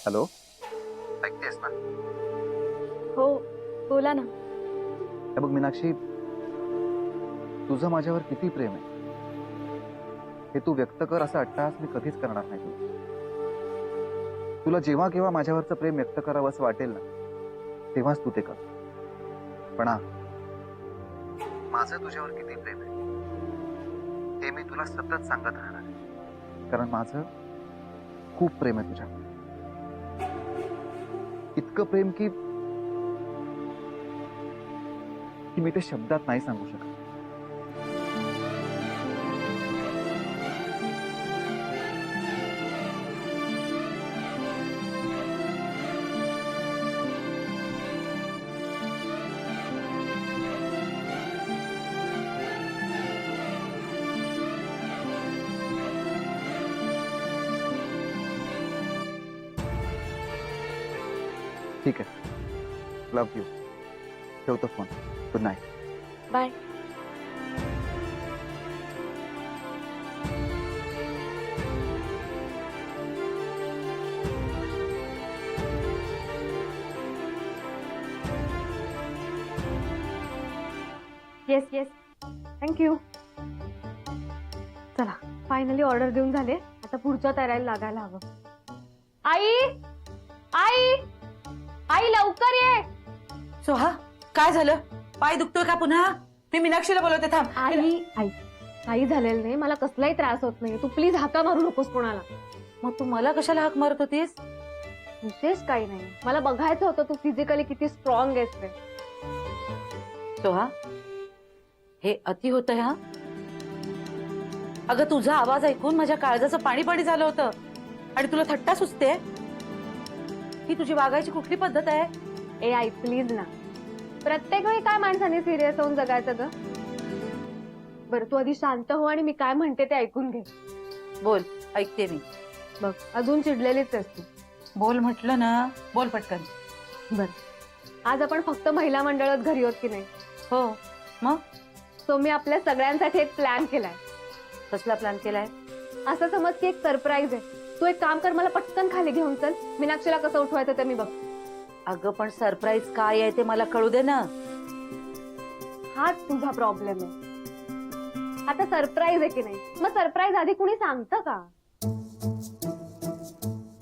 Hello, ऐकतेस ना? हो, बोला ना. हे बघ मीनाक्षी, तुझं माझ्यावर किती प्रेम आहे हे तू व्यक्त कर. असा अट्टहास मी कधीच करणार नाही तुला. तुला जेव्हा केव्हा माझ्यावरचं प्रेम व्यक्त करावं असं वाटेल ना, तेव्हाच तू ते कर. पण माझं तुझ्यावर किती प्रेम आहे हे मी तुला सतत सांगत राहणार आहे. कारण माझं खूप प्रेम आहे तुझ्यावर. इतकं प्रेम की मी ते शब्दात नाही सांगू शकत. ठीक आहे, लव्ह यू. ठेवतो phone. Good night. Bye. Yes yes, thank you. चला, फायनली ऑर्डर देऊन झाले. आता पुढच्या तयारीला लागायला हवं. आई, आई, आई लवकर ये. सोहा, काय झालं? पाय दुखतोय का पुन्हा? मी मीनाक्षीला बोलवते, थांब. आई आई काही झालेलं नाही, मला कसलाही त्रास होत नाही. तू प्लीज हाका मारू नकोस कोणाला. मग तू मला कशाला हाक मारत होतीस? विशेष काही नाही, मला बघायचं होतं तू फिजिकली किती स्ट्रॉंग आहेस ते. सोहा, हे अति होतंय हा. अगं तुझा आवाज ऐकून माझ्या काळजाचं पाणी पाणी झालं होतं आणि तुला थट्टा सुचते. ही तुझी वागायची कुठली पद्धत आहे? ए आई प्लीज ना, प्रत्येक वेळी काय माणसाने सिरियस होऊन जगायचं ग? बरं तू आधी शांत हो आणि मी काय म्हणते ते ऐकून घे. बोल, ऐकते मी. बघ अजून चिडलेलीच आहेस तू. बोल म्हटलं ना, बोल पटकन. बर, आज आपण फक्त महिला मंडळात घरी होत की नाही? हो, मग सो मी आपल्या सगळ्यांसाठी एक प्लॅन केलाय. कसला प्लॅन केलाय? असं समज की एक सरप्राईज आहे. तू एक काम कर, मला पटकन खाली घेऊन चल. मीनाक्षीला कसं उठवायचं ते मी बघ. अगं पण सरप्राईज काय आहे ते मला कळू दे ना. हाच तुझा प्रॉब्लेम आहे. आता सरप्राईज आहे की नाही, मग सरप्राईज आधी कुणी सांगतं का?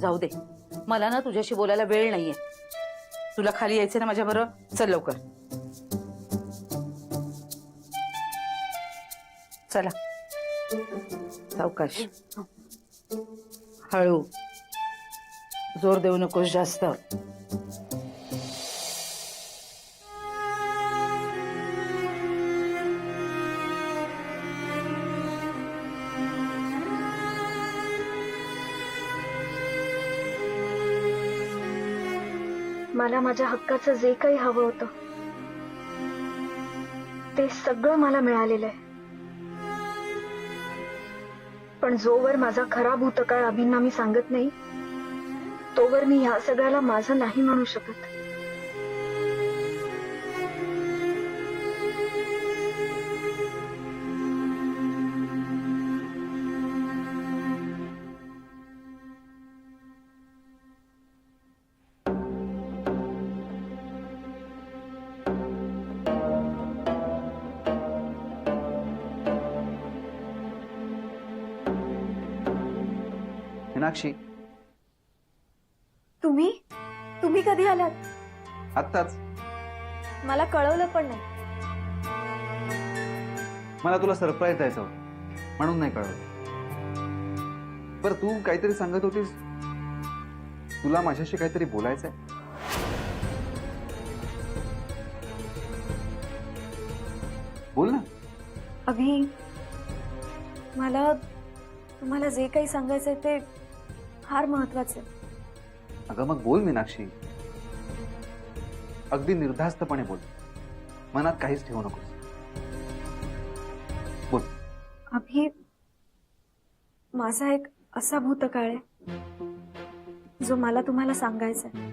जाऊ दे, मला ना तुझ्याशी बोलायला वेळ नाहीये. तुला खाली यायचं ना माझ्या बरोबर? चल लवकर. चला, सावकाश, हळू, जोर देऊ नकोस जास्त. मला माझ्या हक्काचं जे काही हवं होतं ते सगळं मला मिळालेलं आहे. पण जोवर माझा खरा भूतकाळ अभिंना मी सांगत नाही, तोवर मी ह्या सगळ्याला माझं नाही म्हणू शकत. मीनाक्षी, तुम्ही कधी आलात? आत्ताच. मला कळवलं पण नाही. मला तुला सरप्राईज द्यायचं होतं म्हणून नाही कळवलं. बरं तू काहीतरी सांगत होतीस, तुला माझ्याशी काहीतरी बोलायचंय. बोल ना. अभि, मला तुम्हाला जे काही सांगायचंय ते फार महत्वाचं आहे. अगं मग बोल मीनाक्षी, अगदी निर्धास्तपणे बोल. मनात काहीच ठेवू नकोस. बोल. अभि, माझा एक असा भूतकाळ आहे जो मला तुम्हाला सांगायचा आहे.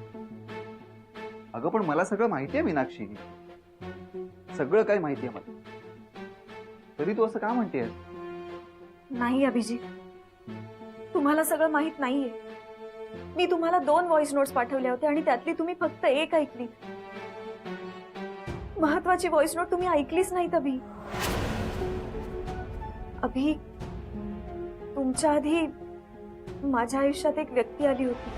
अगं पण मला सगळं माहिती आहे मीनाक्षी, सगळं काय माहिती आहे मला. तरी तू असं का म्हणतेस? नाही अभिजित, तुम्हाला सगळं माहित नाहीये. मी तुम्हाला 2 व्हॉइस नोट्स पाठवल्या होत्या आणि त्यातली तुम्ही फक्त एक ऐकली. महत्वाची व्हॉइस नोट तुम्ही ऐकलीच नाहीत अभि. अभि, तुमच्या आधी माझ्या आयुष्यात एक व्यक्ती आली होती.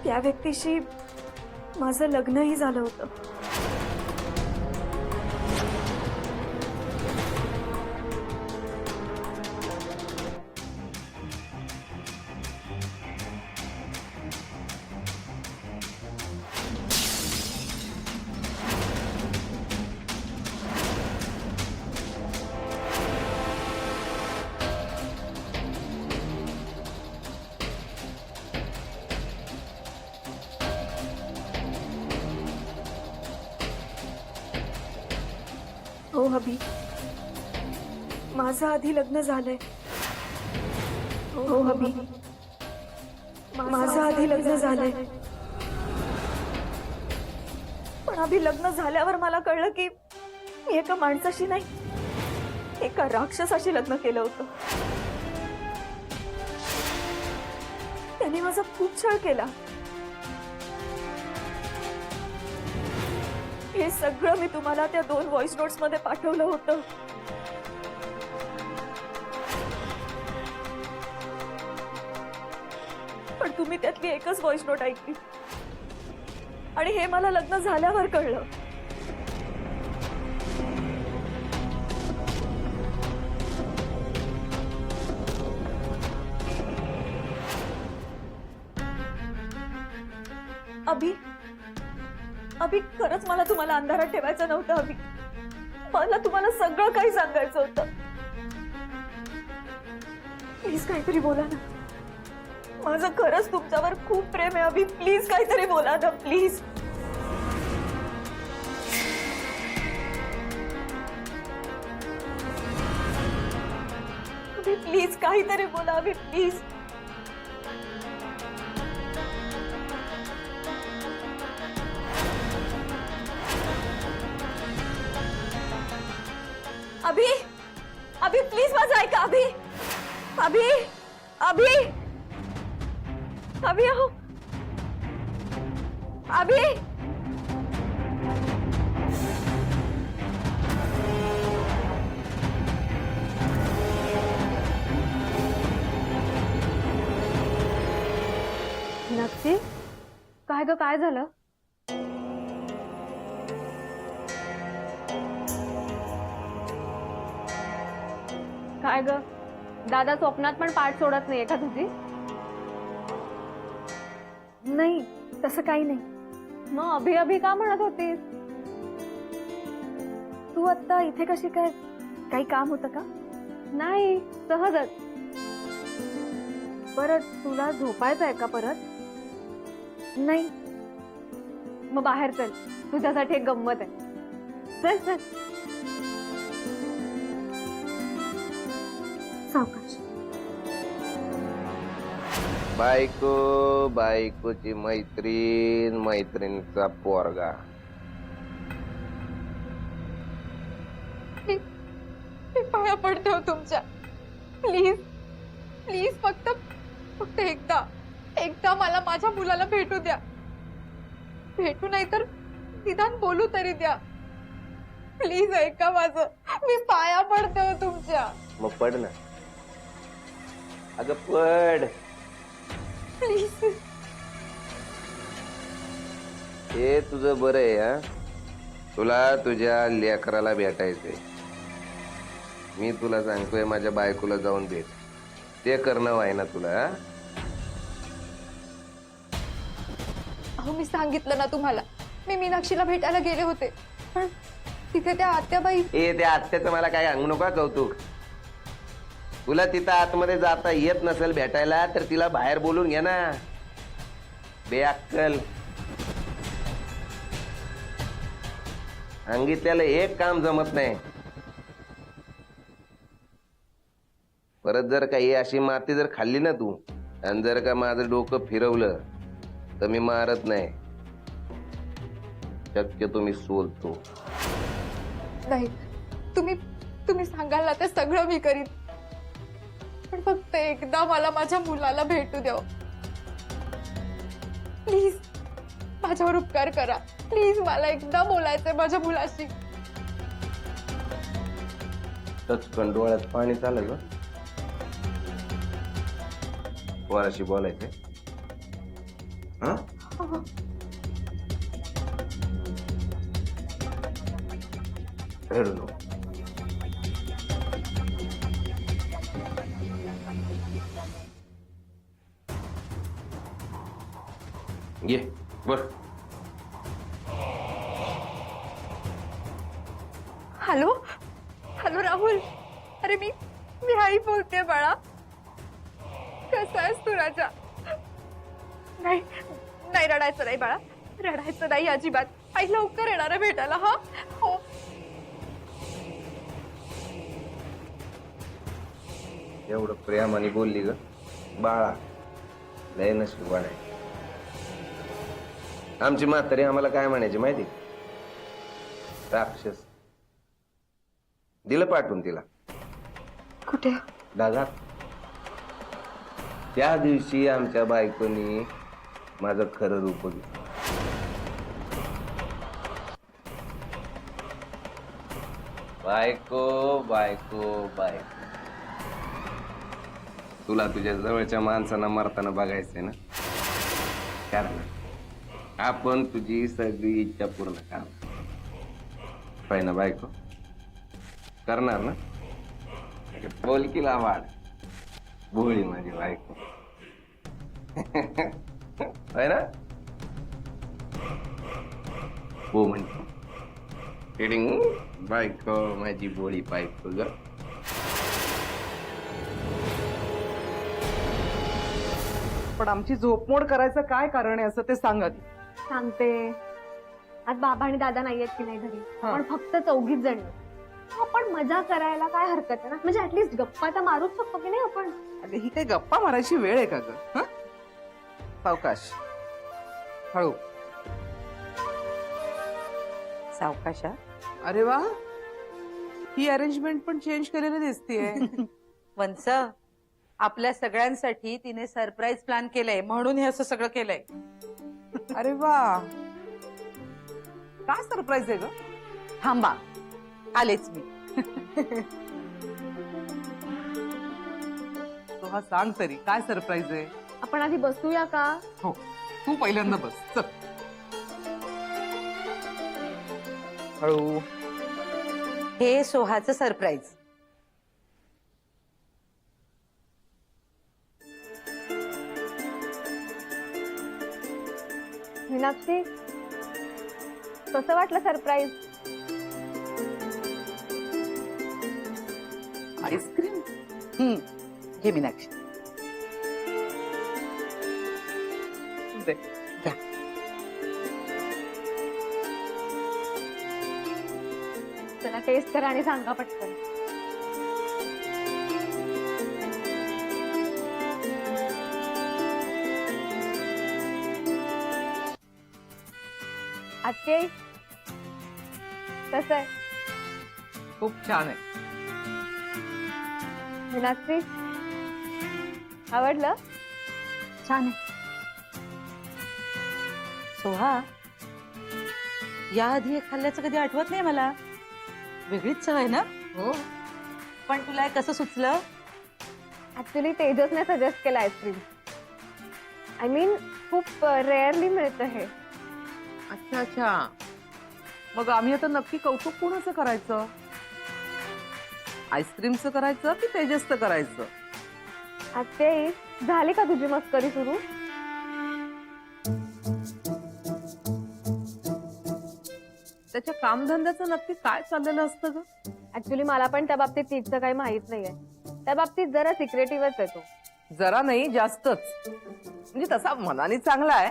त्या व्यक्तीशी माझं लग्नही झालं होतं. हो अभि, माझं आधी लग्न झालंय. हो अभि, माझं आधी लग्न झालंय. पण अभि, लग्न झाल्यावर मला कळलं की मी एका माणसाशी नाही, एका राक्षसाशी लग्न केलं होतं. त्याने माझा खूप छळ केला. हे सगळं मी तुम्हाला त्या 2 व्हॉइस नोट्स मध्ये पाठवलं होतं. पण तुम्ही त्यातली एकच व्हॉइस नोट ऐकली आणि हे मला लग्न झाल्यावर कळलं. अभि, अभि, खरंच मला तुम्हाला अंधारात ठेवायचं नव्हतं. अभि, मला तुम्हाला सगळं काही सांगायचं होतं. प्लीज काहीतरी बोला ना. माझं खरंच तुमच्यावर खूप प्रेम आहे. अभि, प्लीज काहीतरी बोला ना, प्लीज. अभि, प्लीज काहीतरी बोला. अभि, प्लीज. अभि, अभि, प्लीज माझं ऐका. अभि, अभि, अभि, अभि, अहो, अभि. मीनाक्षी, काय ग, काय झालं? काय ग, दादा स्वप्नात पण पाठ सोडत नाहीये का तुझी? नाही, तसं काही नाही. मग अभि अभि का म्हणत होतीस? तू आता इथे कशी काय? काही काम होतं का? नाही, सहजच. परत तुला झोपायचं आहे का परत? नाही. मग बाहेर चल, तुझ्यासाठी एक गंमत आहे. चल चल. सावकाश. बायको बायकोची मैत्रीण, मैत्रिणीचा पोरगा. मी पाया पडते हो तुमच्या. प्लीज प्लीज, फक्त एकदा मला माझ्या मुलाला भेटू द्या. भेटू नाही तर निदान बोलू तरी द्या. प्लीज ऐका माझं. मी पाया पडते हो तुमच्या. मग पड ना, अगं पड. प्लीज. हे तुझं बरं आहे. हा, तुला तुझ्या लेकराला भेटायचंय. मी तुला सांगतोय माझ्या बायकोला जाऊन भेट. ते करणं व्हाय ना तुला. हा? अहो, मी सांगितलं ना तुम्हाला, मी मीनाक्षीला भेटायला गेले होते, पण तिथे त्या आत्याबाई. त्या आत्याचं मला काय सांगू नका कौतुक. तुला तिथं आतमध्ये जाता येत नसेल भेटायला तर तिला बाहेर बोलून घे ना. बेअक्कल. सांगितलेलं एक काम जमत नाही. परत जर काही अशी माती जर खाल्ली ना तू आणि जर का माझं डोकं फिरवलं तर मी मारत नाही, शक्यतो मी सोलतो. नाही, तुम्ही तुम्ही सांगाल ना ते सगळं मी करीन, पण फक्त एकदा मला माझ्या मुलाला भेटू द्या. प्लीज माझ्यावर उपकार करा. प्लीज मला एकदा बोलायचंय माझ्या मुलाशी. टचकन डोळ्यात पाणी चाललं ग. पोराशी बोलायचंय. हा? रडू नको. ये बर. हॅलो हॅलो राहुल, अरे मी आई बोलते बाळा. कसा आहेस तू राजा? नाही नाही, रडायचं नाही बाळा, रडायचं नाही अजिबात. आई लवकर येणार आहे भेटायला. हा हो. एवढं प्रेमाने बोलली ग बाळा, लय नशीबवान आहे. आमची म्हातारी आम्हाला काय म्हणायची माहिती? राक्षस. दिलं पाठवून तिला कुठे? डागात. त्या दिवशी आमच्या बायकोनी माझं खरं रूप बघितलं. बायको बायको बायको, तुला तुझ्या जवळच्या माणसांना मरताना बघायचंय ना? कारण आपण तुझी सगळी इच्छा पूर्ण कर ना बायको. करणार ना? बोलकीला वाढ. भोळी माझी बायको. आहे ना? हो म्हणतो. किडिंग बायको, माझी भोळी बायको ग. पण आमची झोपमोड करायचं काय कारण आहे असं ते सांगा की. सांगते. आज बाबा आणि दादा नाहीयेत की नाही घरी, हा. पण फक्त 4घीच जण आहेत. आपण मजा करायला काय हरकत आहे ना? म्हणजे ऍटलीस्ट गप्पा तर मारूच शकतो की नाही आपण? अरे ही काही गप्पा मारायची वेळ आहे का ग? हं? सावकाश, हळू. सावकाशा. अरे वा, ही अरेंजमेंट पण चेंज केलेली दिसतीये. वंस, आपल्या सगळ्यांसाठी तिने सरप्राईज प्लॅन केलंय म्हणून हे असं सगळं केलंय. अरे वा, काय सरप्राईज आहे ग? थांबा, आलेच मी. तो हा सांग तरी काय सरप्राईज आहे? आपण आधी बसूया का? हो, तू पहिल्यांदा बस. चल हळू. हे सोहाचं सरप्राईज. मीनाक्षी, कसं वाटलं सरप्राईज? आईस्क्रीम. घे मीनाक्षी. दे. चला टेस्ट करा आणि सांगा पटकन. आजचे कसं आहे? खूप छान आहे. मीनाक्षी, आवडलं? छान आहे. सोहा, याआधी हे खाल्ल्याचं कधी आठवत नाही मला. वेगळीच चव आहे ना? हो. पण तुला हे कसं सुचलं? ऍक्च्युली तेजसने सजेस्ट केलं आईस्क्रीम. आय मीन खूप रेअरली मिळतं हे. अच्छा अच्छा, मग आम्ही आता नक्की कौतुक कोणाचं करायचं? आईस्क्रीमचं करायचं की तेजसचं करायचं? आजचे झाली का तुझी मस्करी सुरू? त्याच्या कामधंद्याचं नक्की काय चाललेलं असतं ग? ऍक्च्युली मला पण त्या बाबतीत तिचं काही माहित नाहीये. त्या बाबतीत जरा सिक्रेटिव्हच आहे तो. जरा नाही, जास्तच. म्हणजे तसा मनाने चांगला आहे,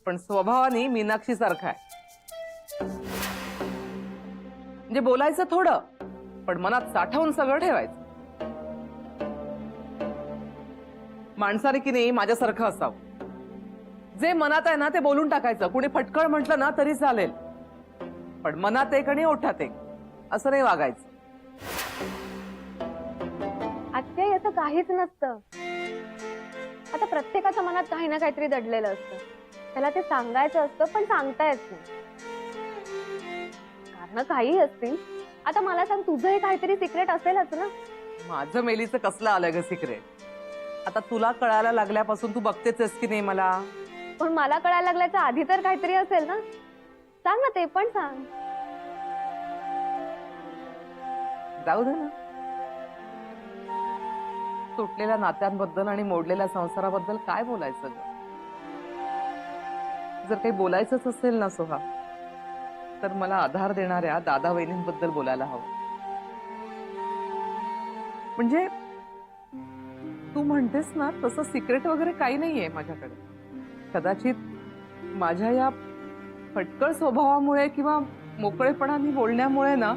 पण स्वभावाने मीनाक्षी सारखा आहे. म्हणजे बोलायचं थोडं, पण मनात साठवून सगळं ठेवायचं. माणसाने की नाही माझ्यासारखं असावं. जे मनात आहे ना ते बोलून टाकायचं. कुणी फटकळ म्हटलं ना तरी चालेल, पण मनात एक आणि ओठात एक असं नाही वागायचं. आत्याही असं काहीच नसतं. आता प्रत्येकाच्या मनात काही ना काहीतरी दडलेलं असतं. त्याला ते सांगायचं असतं पण सांगता येत नाही. कारण काही असतील. आता मला सांग, तुझंही काहीतरी सिक्रेट असेलच ना? माझं मेलीचं कसलं आलंय ग सिक्रेट? आता तुला कळायला लागल्यापासून तू बघतेच आहेस की नाही मला. पण मला कळायला लागल्याच्या आधी तर काहीतरी असेल ना? सांग ना, ते पण सांग. जाऊ दे ना. तुटलेल्या नात्यांबद्दल आणि मोडलेल्या संसाराबद्दल काय बोलायचं ग? जर काही बोलायचंच असेल ना सोहा, तर मला आधार देणाऱ्या दादा वहिनींबद्दल बोलायला हवं. म्हणजे तू म्हणतेस ना तसं सिक्रेट वगैरे काही नाहीये माझ्याकडे. कदाचित माझ्या या फटकळ स्वभावामुळे किंवा मोकळेपणाने बोलण्यामुळे ना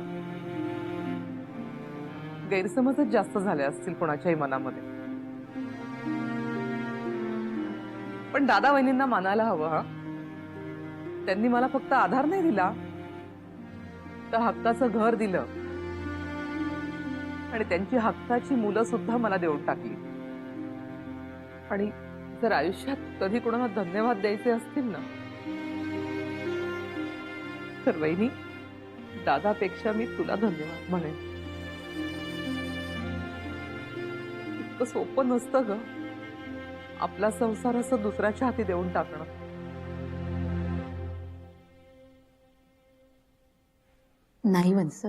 गैरसमजच जास्त झाले असतील कोणाच्याही मनामध्ये. पण दादा वहिनींना मानायला हवं. हा, त्यांनी मला फक्त आधार नाही दिला, तर हक्काचं घर दिलं आणि त्यांची हक्काची मुलं सुद्धा मला देऊन टाकली. आणि जर आयुष्यात कधी कोणाला धन्यवाद द्यायचे असतील ना, तर वहिनी, दादापेक्षा मी तुला धन्यवाद म्हणेन. इतकं सोपं नसतं ग आपला संसार असं दुसऱ्याच्या हाती देऊन टाकणं. नाही वंस,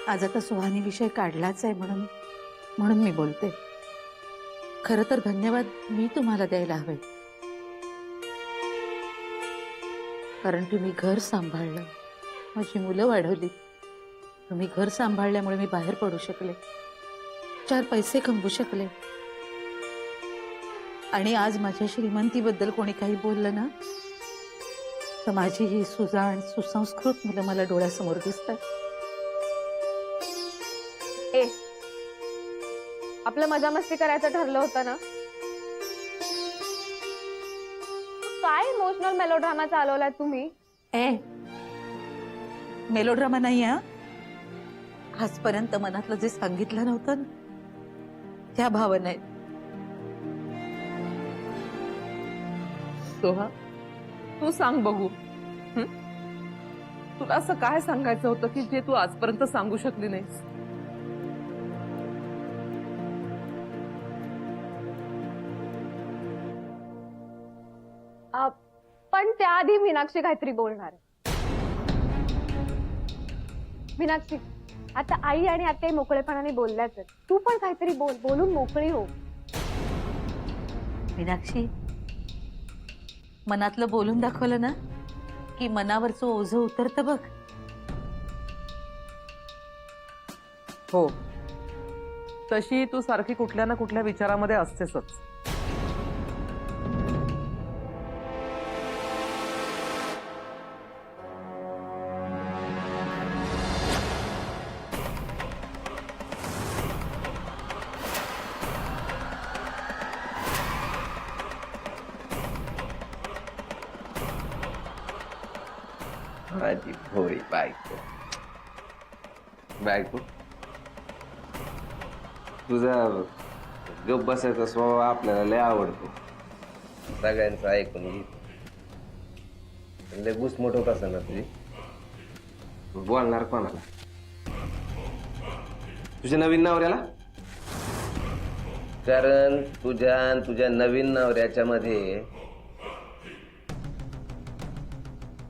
आज आता सुहानी विषय काढलाच आहे म्हणून मी बोलते. खरं तर धन्यवाद मी तुम्हाला द्यायला हवे, कारण तुम्ही घर सांभाळलं, माझी मुलं वाढवली. तुम्ही घर सांभाळल्यामुळे मी बाहेर पडू शकले, 4 पैसे कमवू शकले. आणि आज माझ्या श्रीमंतीबद्दल कोणी काही बोललं ना, तर माझी ही सुजाण सुसंस्कृत मुलं मला डोळ्यासमोर दिसतात. ए, आपलं मजा मस्ती करायचं ठरलं होतं ना? काय इमोशनल मेलोड्रामा चालवलाय तुम्ही? मेलोड्रामा नाही हा. आजपर्यंत मनातलं जे सांगितलं नव्हतं ना, त्या भावना आहेत. सोहा, तू सांग बघू. तुला असं काय सांगायचं होतं की जे तू आजपर्यंत सांगू शकली नाहीस? पण त्याआधी मीनाक्षी काहीतरी बोलणार आहे. मीनाक्षी, आता आई आणि आत्याही मोकळेपणाने बोलल्याच आहेत. तू पण काहीतरी बोलून मोकळी हो. मीनाक्षी, मनातलं बोलून दाखवलं ना की मनावरचं ओझं उतरतं बघ. हो, तशी तू सारखी कुठल्या ना कुठल्या विचारामध्ये असतेसच. माझी भोळी बायको. बायको, तुझा गप बसायचा स्वभाव आपल्याला लय आवडतो. सगळ्यांचं ऐकून घेतो. लय घुसमट होत असेल ना तुझी. बोलणार कोणाला? तुझ्या नवीन नवऱ्याला? कारण तुझ्या नवीन नवऱ्याच्या मध्ये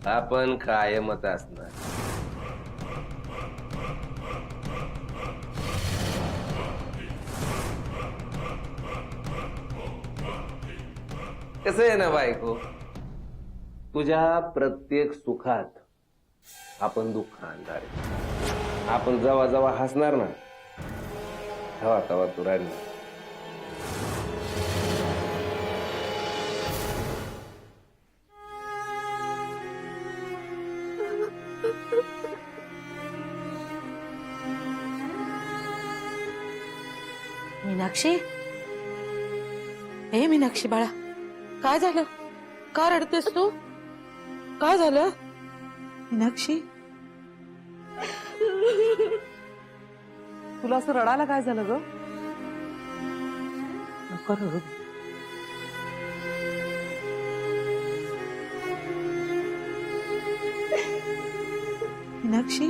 आपण कायमच असणार. कसं आहे ना बायको, तुझ्या प्रत्येक सुखात आपण दुःख आणणार आहे. आपण जेव्हा जेव्हा हसणार ना, तेव्हा तेव्हा तू रडणार. मीनाक्षी, हे मीनाक्षी बाळा, काय झालं? का रडतेस तू? काय झालं मीनाक्षी? तुला असं रडायला काय झालं ग? नको रडू. मीनाक्षी